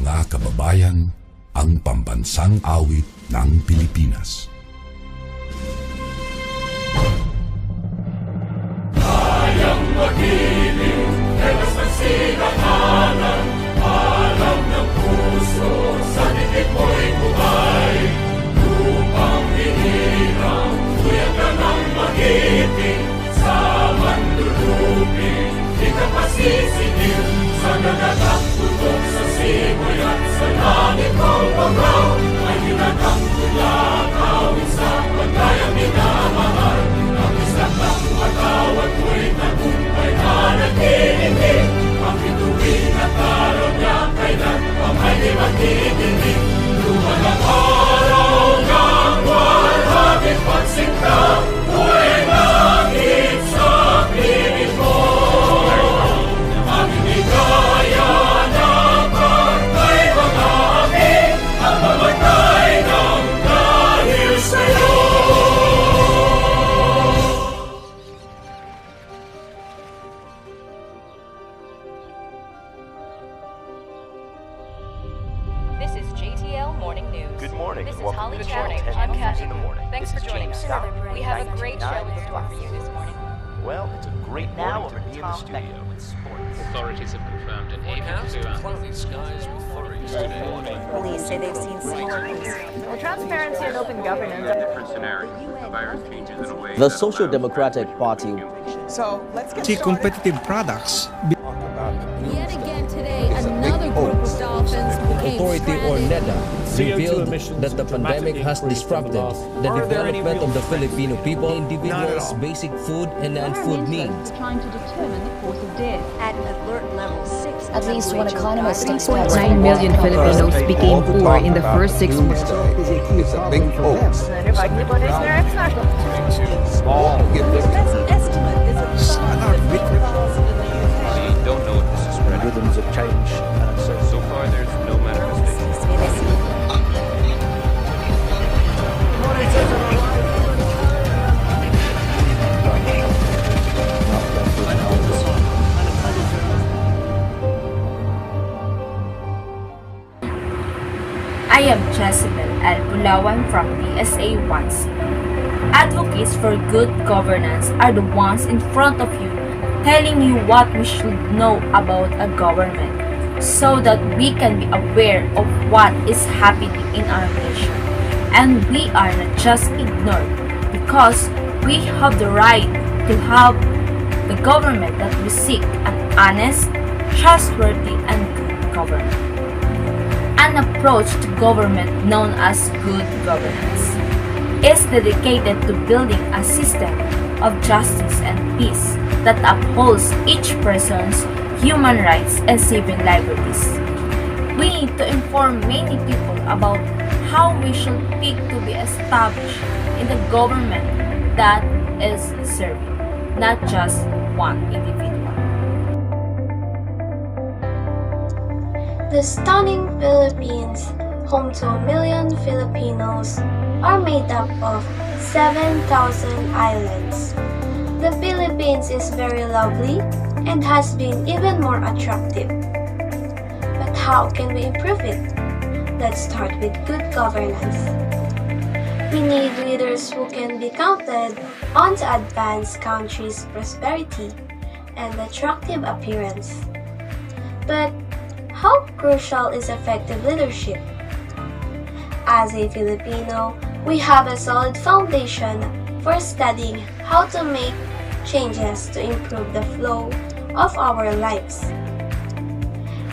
mga kababayan, ang pambansang awit ng Pilipinas. Kayang mag-ibig, telas ng sinakanan, alam ng puso, sa dikit mo'y buhay. Lupang hinirang, kuya ka ng mag-ibig, sa manlulupin, di ka pasisingil, sa nagatak tutok sa simoy at sa langit mong panggaw, ay hinatang tulakawin sa pagkayang minamahal. Ang isang ng matawad mo'y tagumpay na nagtitindig, ang bituin at araw niya kailan pa may di magtitindig. Luman ang araw ng walhagit pagsinta, buhay langit sa piling mo. Ang inigaya na pagkay mga aking, ang mamatay ng dahil sa'yo. This is JTL Morning News. Good morning. This is Welcome Holly to Channel. Channel 10 I'm News Kathy. in the morning. Thanks This for is joining James us. Scott. We have a great show in 99 store for you this morning. Well, it's a great Now morning to be in the studio. Authorities have confirmed an avian flu outbreak. Police say they've seen similar cases. Well, transparency and open governance. Different scenarios. The virus changes in a way. The Social Democratic Party. So let's get See competitive products. Yet again today, another group of dolphins became Authority or stranded. NEDA revealed that the pandemic has disrupted the development of the Filipino people, individuals' basic food and non-food needs. Trying to determine the cause of death. at alert level 6. At least one economist expects 9 million Filipinos became poor in the first 6 months. It's a big hoax. Small. That's an estimate. Is it It's not We don't know if this is spreading. Rhythms of change. So far, there's no manifestation. I am Jezebel L. Bulawan from DSA 1C. Advocates for good governance are the ones in front of you telling you what we should know about a government so that we can be aware of what is happening in our nation. And we are not just ignored because we have the right to have the government that we seek, an honest, trustworthy, and good government. An approach to government known as good governance is dedicated to building a system of justice and peace that upholds each person's human rights and civil liberties. We need to inform many people about how we should pick to be established in the government that is serving, not just one individual. The stunning Philippines, home to 1 million Filipinos, are made up of 7,000 islands. The Philippines is very lovely and has been even more attractive. But how can we improve it? Let's start with good governance. We need leaders who can be counted on to advance country's prosperity and attractive appearance. But how crucial is effective leadership? As a Filipino, we have a solid foundation for studying how to make changes to improve the flow of our lives.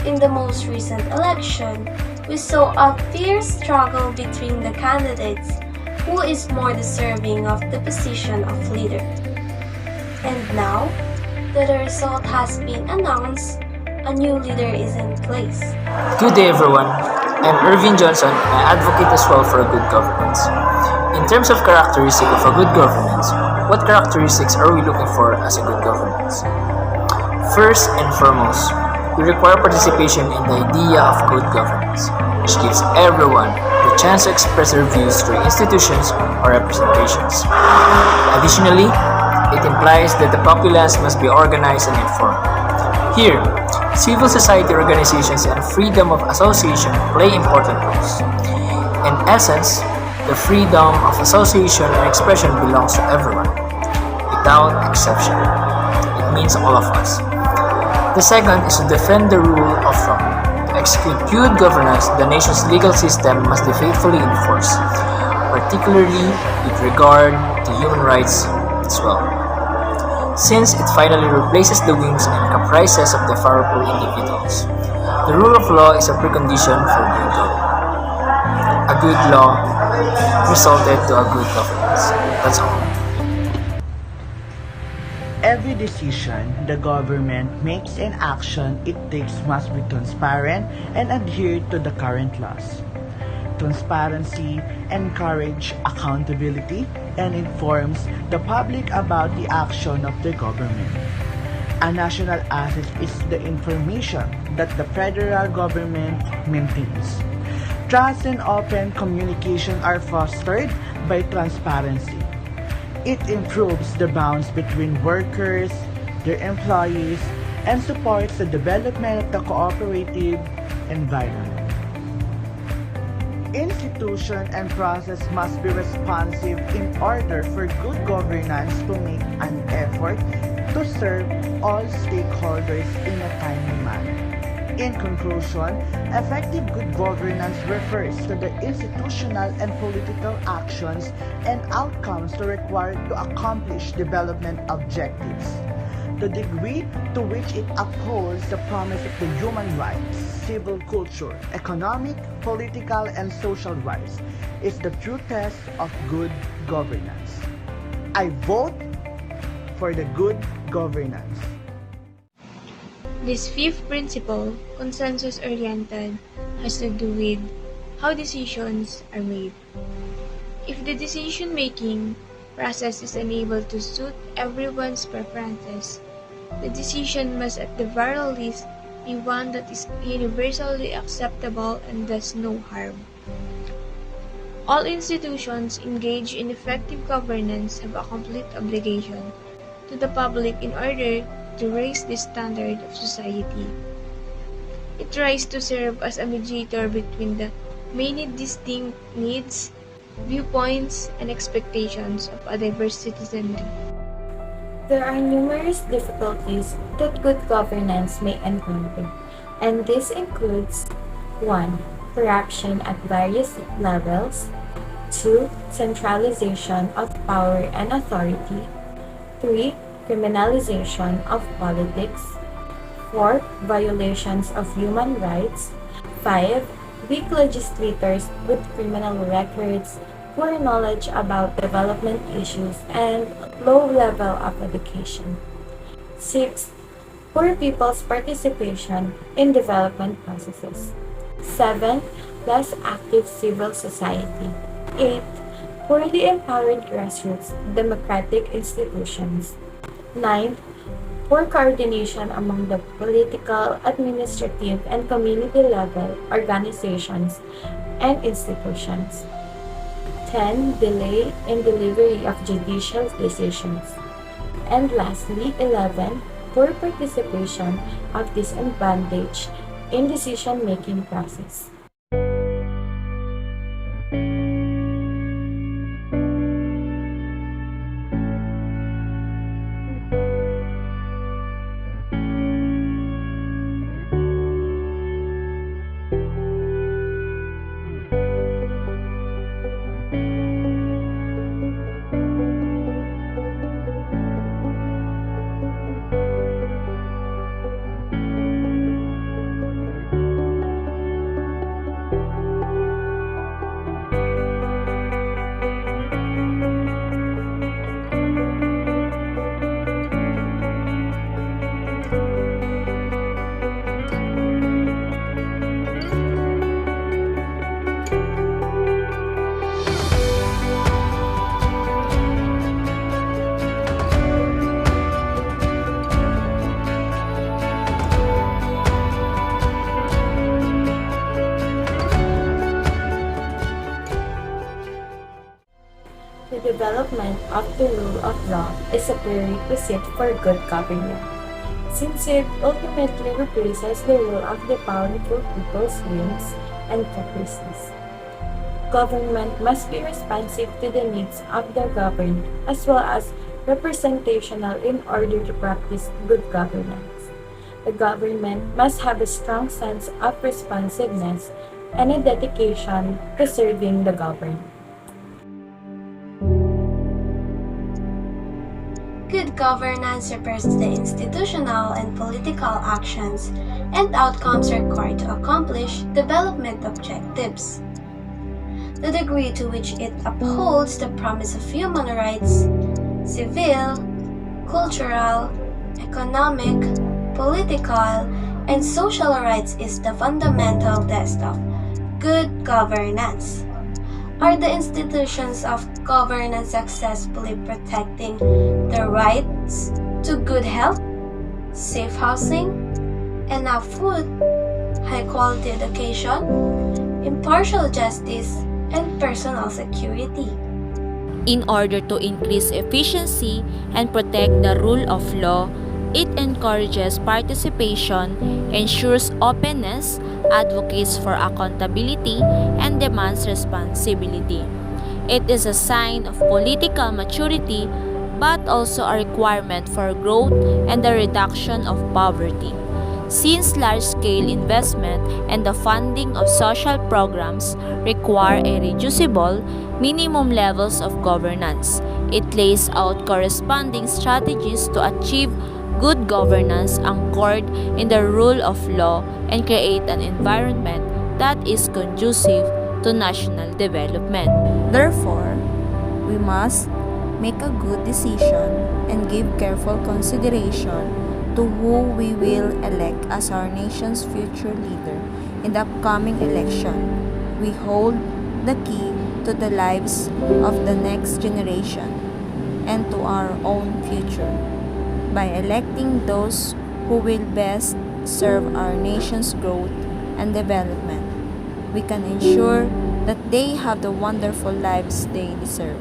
In the most recent election, we saw a fierce struggle between the candidates who is more deserving of the position of leader. And now that the result has been announced, a new leader is in place. Good day everyone, I'm Irvin Johnson and I advocate as well for a good governance. In terms of characteristic of a good governance, what characteristics are we looking for as a good governance? First and foremost, we require participation in the idea of good governance, which gives everyone the chance to express their views through institutions or representations. Additionally, it implies that the populace must be organized and informed. Here, civil society organizations and freedom of association play important roles. In essence, the freedom of association and expression belongs to everyone, without exception. It means all of us. The second is to defend the rule of law. To execute good governance, the nation's legal system must be faithfully enforced, particularly with regard to human rights as well, since it finally replaces the whims and caprices of the powerful individuals. The rule of law is a precondition for good government. A good law resulted to a good governance. That's all. Every decision the government makes and action it takes must be transparent and adhere to the current laws. Transparency encourages accountability and informs the public about the action of the government. A national asset is the information that the federal government maintains. Trust and open communication are fostered by transparency. It improves the bonds between workers, their employees, and supports the development of the cooperative environment. Institution and process must be responsive in order for good governance to make an effort to serve all stakeholders in a timely manner. In conclusion, effective good governance refers to the institutional and political actions and outcomes required to accomplish development objectives. The degree to which it upholds the promise of the human rights, civil culture, economic, political, and social rights is the true test of good governance. I vote for the good governance. This fifth principle, consensus-oriented, has to do with how decisions are made. If the decision-making process is unable to suit everyone's preferences, the decision must at the very least be one that is universally acceptable and does no harm. All institutions engaged in effective governance have a complete obligation to the public in order to raise the standard of society. It tries to serve as a mediator between the many distinct needs, viewpoints, and expectations of a diverse citizenry. There are numerous difficulties that good governance may encounter, and this includes 1. Corruption at various levels, 2. Centralization of power and authority, 3. Criminalization of politics, 4. Violations of human rights, 5. Weak legislators with criminal records, poor knowledge about development issues, and low level of education. 6. Poor people's participation in development processes. 7. Less active civil society. 8. Poorly empowered grassroots democratic institutions. 9. Poor coordination among the political, administrative, and community level organizations and institutions. 10. Delay in delivery of judicial decisions. And lastly, 11. Poor participation of disadvantaged in decision-making process. The development of the rule of law is a prerequisite for good government. since it ultimately replaces the rule of the powerful people's whims and caprices. Government must be responsive to the needs of the governed as well as representational in order to practice good governance. The government must have a strong sense of responsiveness and a dedication to serving the governed. Good governance refers to the institutional and political actions and outcomes required to accomplish development objectives. The degree to which it upholds the promise of human rights, civil, cultural, economic, political, and social rights is the fundamental test of good governance. Are the institutions of governance successfully protecting the rights to good health, safe housing, enough food, high-quality education, impartial justice, and personal security? In order to increase efficiency and protect the rule of law, it encourages participation, ensures openness, advocates for accountability, and demands responsibility. It is a sign of political maturity, but also a requirement for growth and the reduction of poverty. Since large-scale investment and the funding of social programs require irreducible minimum levels of governance, it lays out corresponding strategies to achieve good governance anchored in the rule of law and create an environment that is conducive to national development. Therefore, we must make a good decision and give careful consideration to who we will elect as our nation's future leader in the upcoming election. We hold the key to the lives of the next generation and to our own future. By electing those who will best serve our nation's growth and development, we can ensure that they have the wonderful lives they deserve.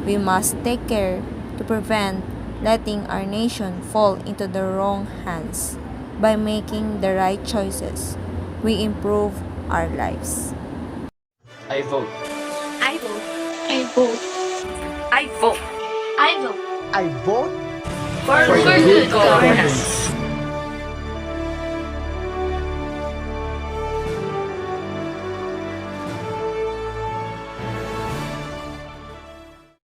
We must take care to prevent letting our nation fall into the wrong hands. By making the right choices, we improve our lives. I vote. I vote. I vote. I vote. I vote. I vote for good governance.